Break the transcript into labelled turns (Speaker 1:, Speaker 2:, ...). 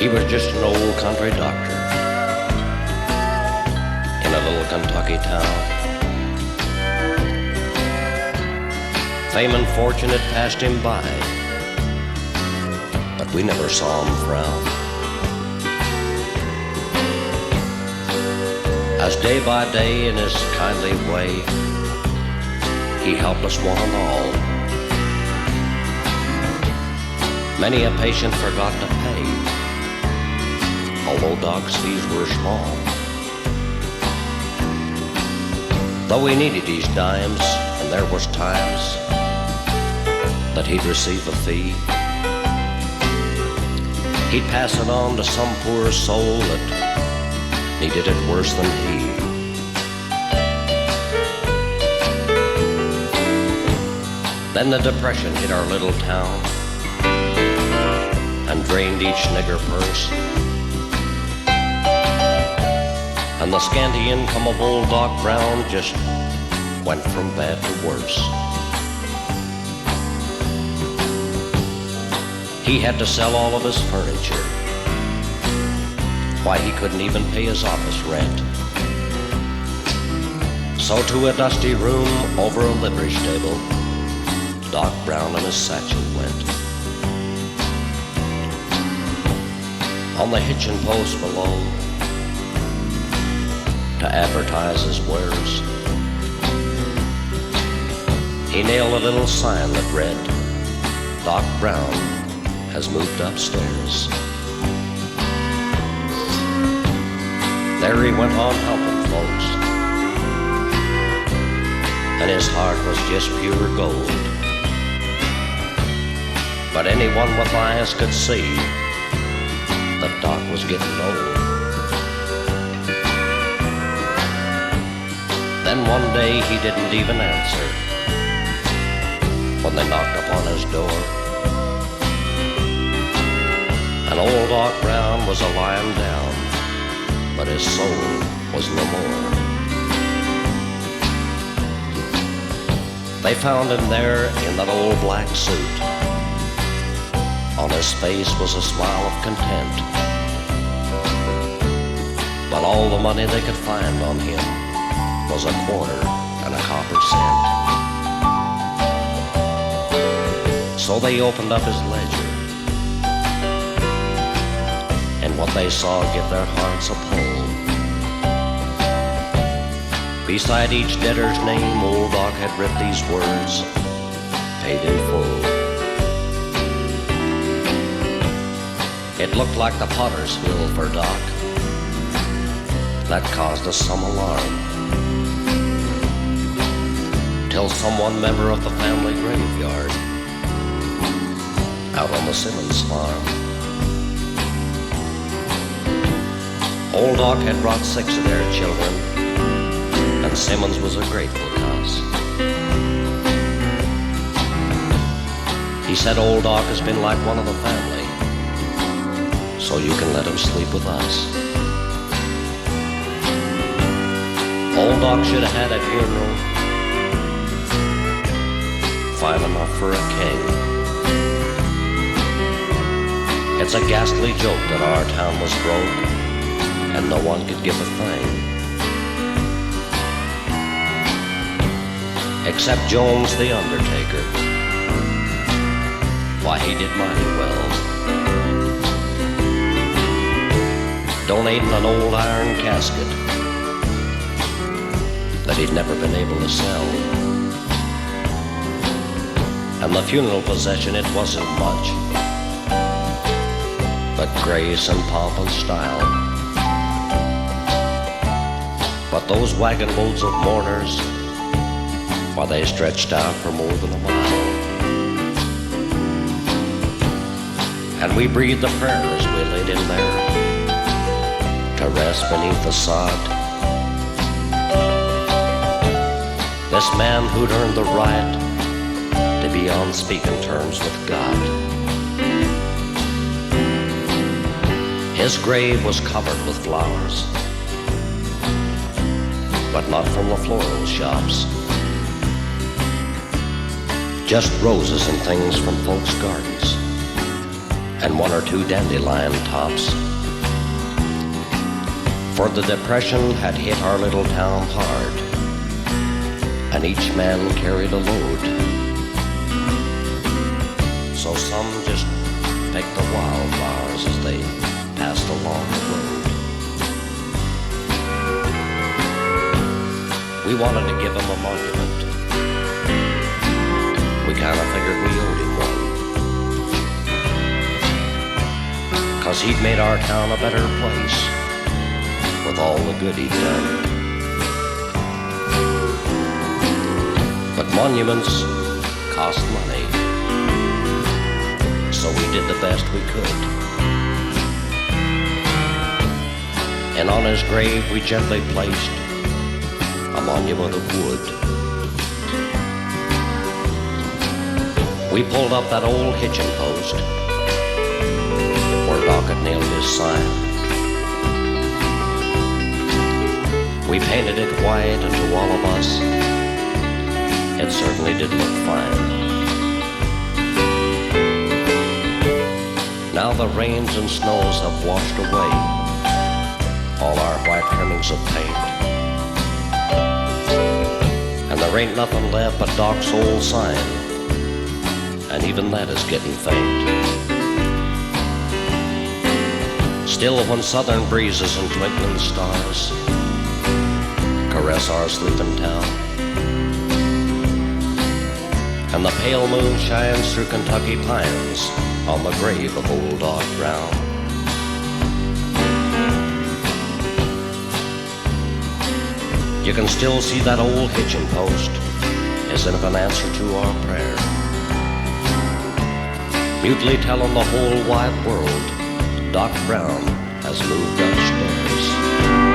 Speaker 1: He was just an old country doctor in a little Kentucky town. Fame and fortune had passed him by, but we never saw him frown. As day by day in his kindly way, he helped us one and all. Many a patient forgot to pay, although Doc's fees were small. Though we needed these dimes, and there was times that he'd receive a fee, he'd pass it on to some poor soul that needed it worse than he. Then the Depression hit our little town and drained each nigger purse, and the scanty income of old Doc Brown just went from bad to worse. He had to sell all of his furniture. Why, he couldn't even pay his office rent. So to a dusty room over a livery stable, Doc Brown and his satchel went. On the hitching post below, to advertise his wares, he nailed a little sign that read, Doc Brown has moved upstairs. There he went on helping folks, and his heart was just pure gold. But anyone with eyes could see that Doc was getting old. Then one day he didn't even answer when they knocked upon his door, and old Doc Brown was a lying down, but his soul was no more. They found him there in that old black suit. On his face was a smile of content, but all the money they could find on him was a quarter and a copper cent. So they opened up his ledger, and what they saw gave their hearts a pull. Beside each debtor's name, old Doc had writ these words, paid in full. It looked like the potter's wheel for Doc. That caused us some alarm, till someone member of the family graveyard out on the Simmons farm. Old Doc had brought 6 of their children, and Simmons was a grateful cuss. He said old Doc has been like one of the family, so you can let him sleep with us. Old Doc should have had a funeral fine enough for a king. It's a ghastly joke that our town was broke and no one could give a thing, except Jones the undertaker. Why, he did mighty well, donating an old iron casket that he'd never been able to sell. And the funeral procession, it wasn't much, but grace and pomp and style. But those wagon loads of mourners, why, they stretched out for more than a mile. And we breathed a prayer as we laid him there to rest beneath the sod. This man who'd earned the right to be on speaking terms with God. His grave was covered with flowers, but not from the floral shops. Just roses and things from folks' gardens and one or two dandelion tops. For the Depression had hit our little town hard, and each man carried a load. So some just picked the wildflowers as they passed along the road. We wanted to give him a monument. We kinda figured we owed him one, 'cause he'd made our town a better place with all the good he'd done. But monuments cost money, so we did the best we could. And on his grave we gently placed a monument of wood. We pulled up that old hitching post where Doc had nailed his sign. We painted it white, and to all of us, it certainly did look fine. Now the rains and snows have washed away all our white trimmings of paint, and there ain't nothing left but Doc's old sign, and even that is getting faint. Still, when southern breezes and twinkling stars caress our sleeping town, and the pale moon shines through Kentucky pines on the grave of old Doc Brown, you can still see that old hitching post as if an answer to our prayer, mutely telling the whole wide world Doc Brown has moved upstairs.